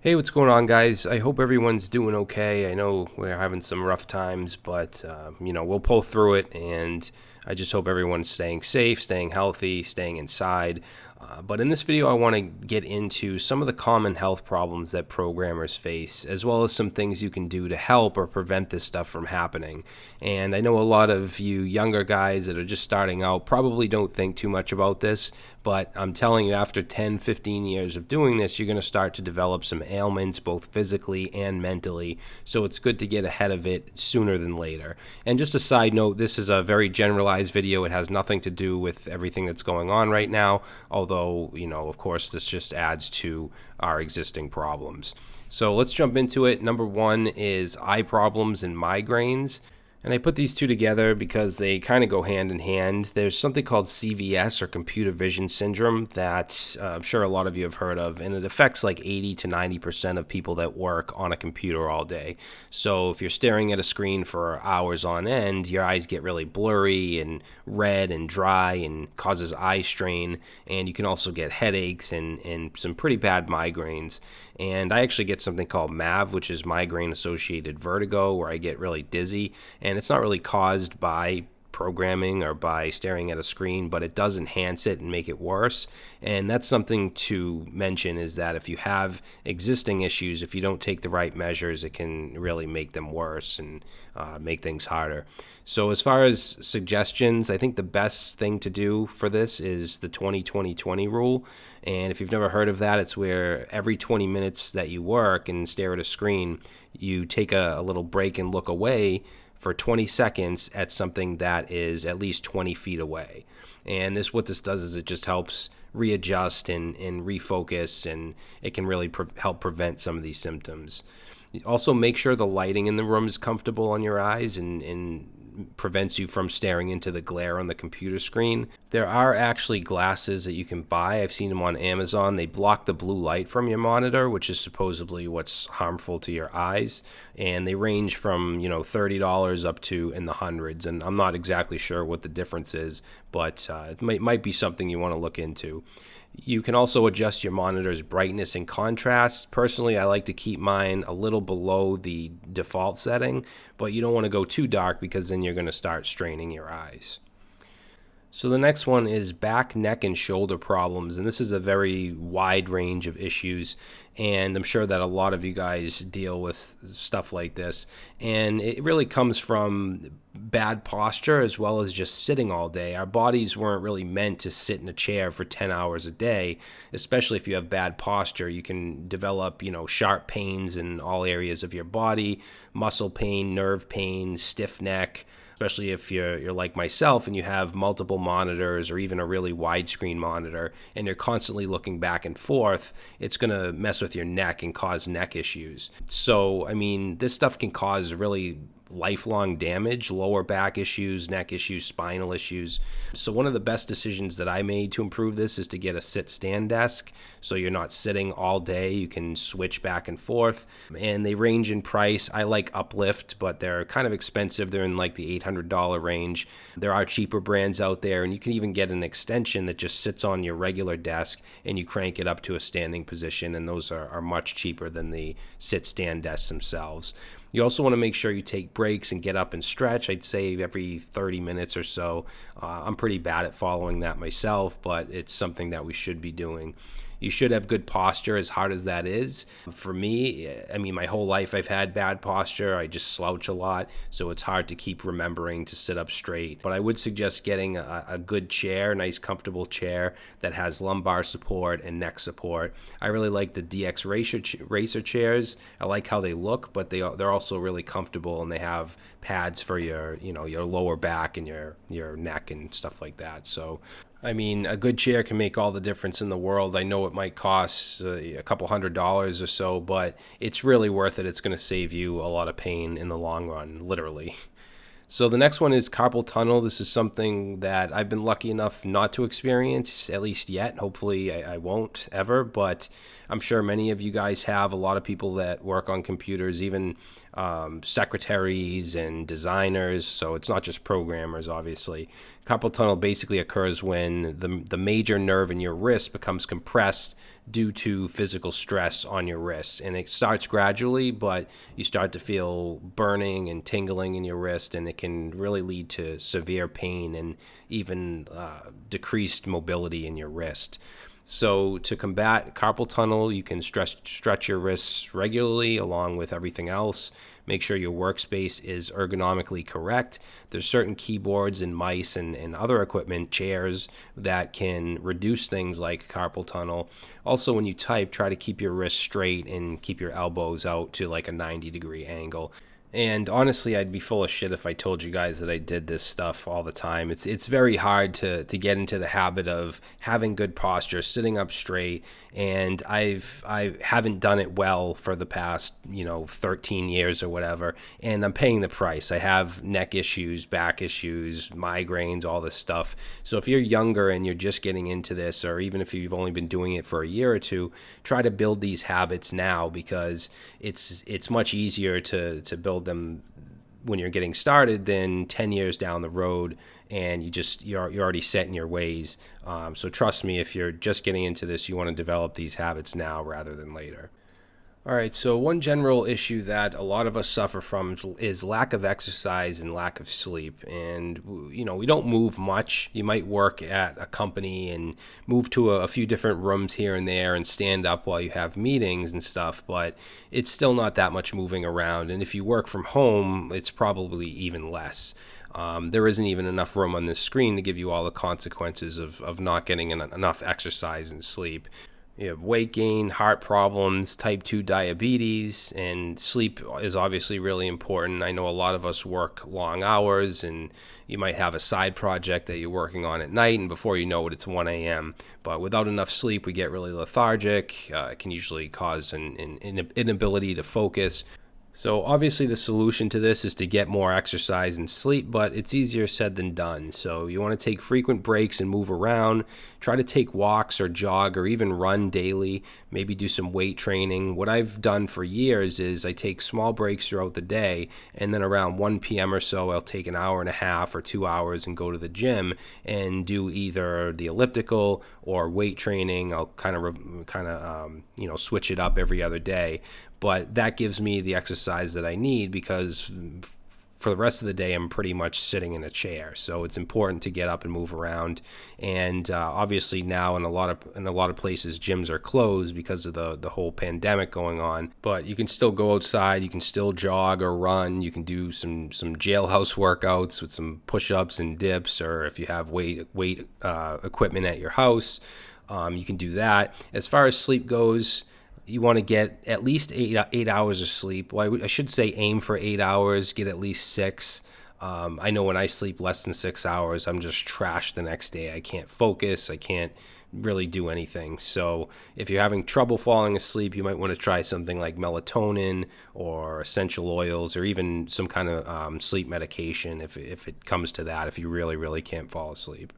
Hey, what's going on, guys? I hope everyone's doing okay. I know we're having some rough times, but we'll pull through it, and I just hope everyone's staying safe, staying healthy, staying inside. But in this video, I want to get into some of the common health problems that programmers face, as well as some things you can do to help or prevent this stuff from happening. And I know a lot of you younger guys that are just starting out probably don't think too much about this, but I'm telling you, after 10, 15 years of doing this, you're going to start to develop some ailments, both physically and mentally. So it's good to get ahead of it sooner than later. And just a side note, this is a very generalized video. It has nothing to do with everything that's going on right now, although, of course, this just adds to our existing problems. So let's jump into it. Number one is eye problems and migraines. And I put these two together because they kind of go hand in hand. There's something called CVS, or computer vision syndrome, that I'm sure a lot of you have heard of, and it affects like 80 to 90% of people that work on a computer all day. So if you're staring at a screen for hours on end, your eyes get really blurry and red and dry and causes eye strain, and you can also get headaches and some pretty bad migraines. And I actually get something called MAV, which is migraine-associated vertigo, where I get really dizzy. And it's not really caused by programming or by staring at a screen, but it does enhance it and make it worse. And that's something to mention, is that if you have existing issues, if you don't take the right measures, it can really make them worse and make things harder. So as far as suggestions, I think the best thing to do for this is the 20-20-20 rule. And if you've never heard of that, it's where every 20 minutes that you work and stare at a screen, you take a little break and look away for 20 seconds at something that is at least 20 feet away. And what this does is it just helps readjust and refocus, and it can really help prevent some of these symptoms. Also, make sure the lighting in the room is comfortable on your eyes and prevents you from staring into the glare on the computer screen. There are actually glasses that you can buy. I've seen them on Amazon. They block the blue light from your monitor, which is supposedly what's harmful to your eyes. And they range from, $30 up to in the hundreds. And I'm not exactly sure what the difference is, but it might be something you want to look into. You can also adjust your monitor's brightness and contrast. Personally, I like to keep mine a little below the default setting, but you don't want to go too dark because then you're going to start straining your eyes. So the next one is back, neck, and shoulder problems, and this is a very wide range of issues, and I'm sure that a lot of you guys deal with stuff like this, and it really comes from bad posture as well as just sitting all day. Our bodies weren't really meant to sit in a chair for 10 hours a day, especially if you have bad posture. You can develop, sharp pains in all areas of your body, muscle pain, nerve pain, stiff neck, especially if you're like myself and you have multiple monitors or even a really widescreen monitor and you're constantly looking back and forth. It's going to mess with your neck and cause neck issues. So, this stuff can cause really lifelong damage, lower back issues, neck issues, spinal issues. So one of the best decisions that I made to improve this is to get a sit-stand desk, so you're not sitting all day. You can switch back and forth, and they range in price. I like Uplift, but they're kind of expensive. They're in like the $800 range. There are cheaper brands out there, and you can even get an extension that just sits on your regular desk and you crank it up to a standing position, and those are much cheaper than the sit-stand desks themselves. You also want to make sure you take breaks and get up and stretch. I'd say every 30 minutes or so. I'm pretty bad at following that myself, but it's something that we should be doing. You should have good posture, as hard as that is. For me, my whole life I've had bad posture. I just slouch a lot, so it's hard to keep remembering to sit up straight. But I would suggest getting a good chair, a nice comfortable chair that has lumbar support and neck support. I really like the DX Racer chairs. I like how they look, but they're also really comfortable, and they have pads for your lower back and your neck and stuff like that. So a good chair can make all the difference in the world. I know it might cost a couple $100s or so, but it's really worth it. It's going to save you a lot of pain in the long run, literally. So the next one is carpal tunnel. This is something that I've been lucky enough not to experience, at least yet. Hopefully I won't ever, but I'm sure many of you guys have. A lot of people that work on computers, even secretaries and designers. So it's not just programmers, obviously. Carpal tunnel basically occurs when the major nerve in your wrist becomes compressed due to physical stress on your wrist. And it starts gradually, but you start to feel burning and tingling in your wrist, and it can really lead to severe pain and even decreased mobility in your wrist. So to combat carpal tunnel, you can stretch your wrists regularly along with everything else. Make sure your workspace is ergonomically correct. There's certain keyboards and mice and other equipment, chairs, that can reduce things like carpal tunnel. Also, when you type, try to keep your wrists straight and keep your elbows out to like a 90-degree angle. And honestly, I'd be full of shit if I told you guys that I did this stuff all the time. It's very hard to get into the habit of having good posture, sitting up straight, and I haven't done it well for the past 13 years or whatever, and I'm paying the price. I have neck issues, back issues, migraines, all this stuff. So if you're younger and you're just getting into this, or even if you've only been doing it for a year or two, try to build these habits now, because it's much easier to build them when you're getting started than 10 years down the road, and you're already set in your ways. So trust me, if you're just getting into this, you want to develop these habits now rather than later. All right, so one general issue that a lot of us suffer from is lack of exercise and lack of sleep. And, we don't move much. You might work at a company and move to a few different rooms here and there and stand up while you have meetings and stuff, but it's still not that much moving around. And if you work from home, it's probably even less. There isn't even enough room on this screen to give you all the consequences of not getting enough exercise and sleep. You have weight gain, heart problems, type 2 diabetes, and sleep is obviously really important. I know a lot of us work long hours, and you might have a side project that you're working on at night, and before you know it, it's 1 a.m. But without enough sleep, we get really lethargic. It can usually cause an inability to focus. So obviously the solution to this is to get more exercise and sleep, but it's easier said than done. So you want to take frequent breaks and move around. Try to take walks or jog or even run daily. Maybe do some weight training. What I've done for years is I take small breaks throughout the day, and then around 1 p.m. or so, I'll take an hour and a half or 2 hours and go to the gym and do either the elliptical or weight training. I'll kind of switch it up every other day. But that gives me the exercise that I need, because for the rest of the day, I'm pretty much sitting in a chair. So it's important to get up and move around. And obviously now in a lot of places, gyms are closed because of the whole pandemic going on. But you can still go outside. You can still jog or run. You can do some jailhouse workouts with some push-ups and dips, or if you have weight equipment at your house, you can do that. As far as sleep goes, you want to get at least 8 hours of sleep. Well, I should say aim for 8 hours, get at least 6. I know when I sleep less than 6 hours, I'm just trashed the next day. I can't focus. I can't really do anything. So if you're having trouble falling asleep, you might want to try something like melatonin or essential oils, or even some kind of sleep medication if it comes to that, if you really, really can't fall asleep.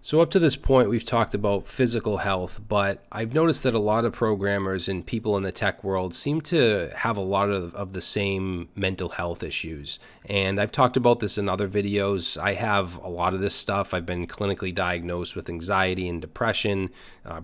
So up to this point, we've talked about physical health, but I've noticed that a lot of programmers and people in the tech world seem to have a lot of the same mental health issues. And I've talked about this in other videos. I have a lot of this stuff. I've been clinically diagnosed with anxiety and depression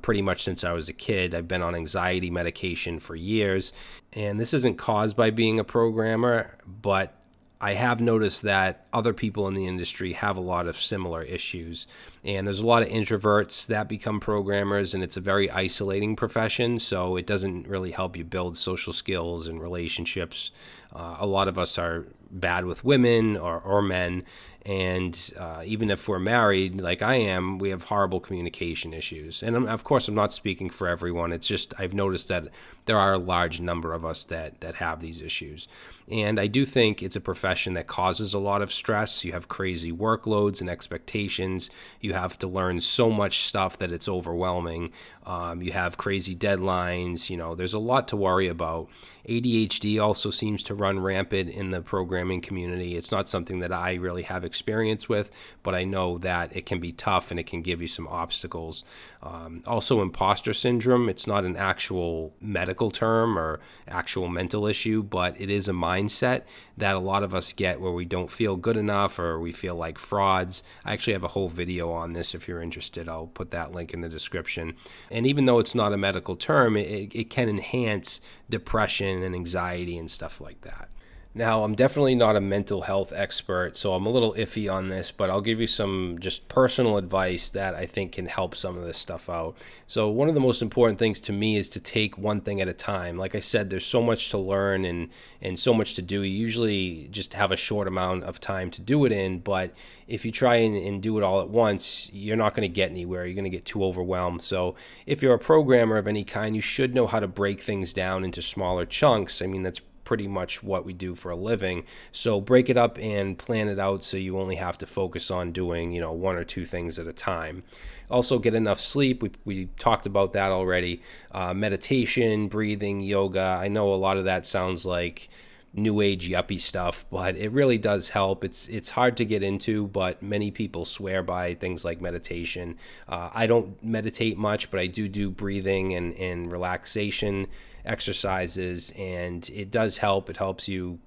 pretty much since I was a kid. I've been on anxiety medication for years. And this isn't caused by being a programmer, but I have noticed that other people in the industry have a lot of similar issues. And there's a lot of introverts that become programmers, and it's a very isolating profession, so it doesn't really help you build social skills and relationships. A lot of us are bad with women or men, and even if we're married, like I am, we have horrible communication issues. And of course, I'm not speaking for everyone. It's just I've noticed that there are a large number of us that have these issues. And I do think it's a profession that causes a lot of stress. You have crazy workloads and expectations. You have to learn so much stuff that it's overwhelming. You have crazy deadlines. There's a lot to worry about. ADHD also seems to run rampant in the programming community. It's not something that I really have experience with, but I know that it can be tough and it can give you some obstacles. Also, imposter syndrome, it's not an actual medical term or actual mental issue, but it is a mindset that a lot of us get where we don't feel good enough or we feel like frauds. I actually have a whole video on this if you're interested. I'll put that link in the description. And even though it's not a medical term, it can enhance depression and anxiety and stuff like that. Now, I'm definitely not a mental health expert, so I'm a little iffy on this, but I'll give you some just personal advice that I think can help some of this stuff out. So one of the most important things to me is to take one thing at a time. Like I said, there's so much to learn and so much to do. You usually just have a short amount of time to do it in, but if you try and do it all at once, you're not going to get anywhere. You're going to get too overwhelmed. So if you're a programmer of any kind, you should know how to break things down into smaller chunks. I mean, that's pretty much what we do for a living. So break it up and plan it out so you only have to focus on doing, one or two things at a time. Also, get enough sleep. We talked about that already. Meditation, breathing, yoga. I know a lot of that sounds like new age yuppie stuff, but it really does help. It's hard to get into, but many people swear by things like meditation. I don't meditate much, but I do breathing and relaxation exercises, and it does help. It helps you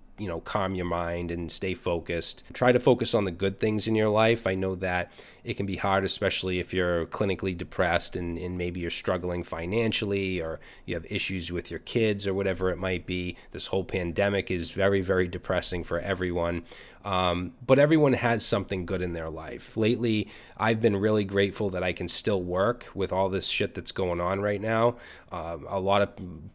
calm your mind and stay focused. Try to focus on the good things in your life. I know that it can be hard, especially if you're clinically depressed and maybe you're struggling financially or you have issues with your kids or whatever it might be. This whole pandemic is very, very depressing for everyone. But everyone has something good in their life. Lately, I've been really grateful that I can still work with all this shit that's going on right now.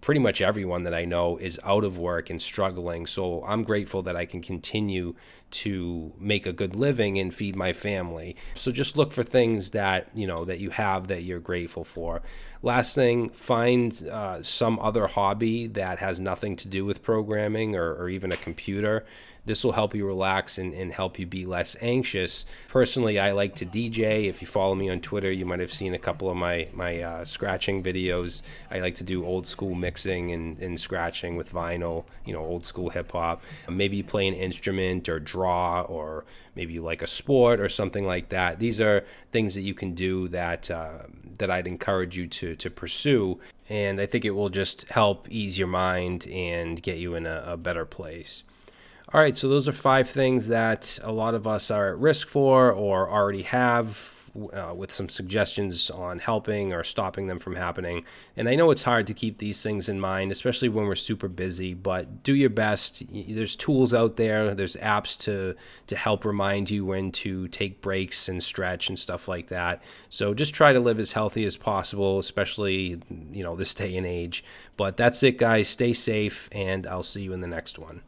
Pretty much everyone that I know is out of work and struggling. So I'm grateful that I can continue to make a good living and feed my family. So just look for things that you have that you're grateful for. Last thing, find some other hobby that has nothing to do with programming or even a computer. This will help you relax and help you be less anxious. Personally, I like to DJ. If you follow me on Twitter, you might have seen a couple of my scratching videos. I like to do old school mixing and scratching with vinyl, old school hip hop. Maybe you play an instrument or draw, or maybe you like a sport or something like that. These are things that you can do that I'd encourage you to pursue. And I think it will just help ease your mind and get you in a better place. All right, so those are 5 things that a lot of us are at risk for or already have, with some suggestions on helping or stopping them from happening. And I know it's hard to keep these things in mind, especially when we're super busy, but do your best. There's tools out there. There's apps to help remind you when to take breaks and stretch and stuff like that. So just try to live as healthy as possible, especially, this day and age. But that's it, guys. Stay safe, and I'll see you in the next one.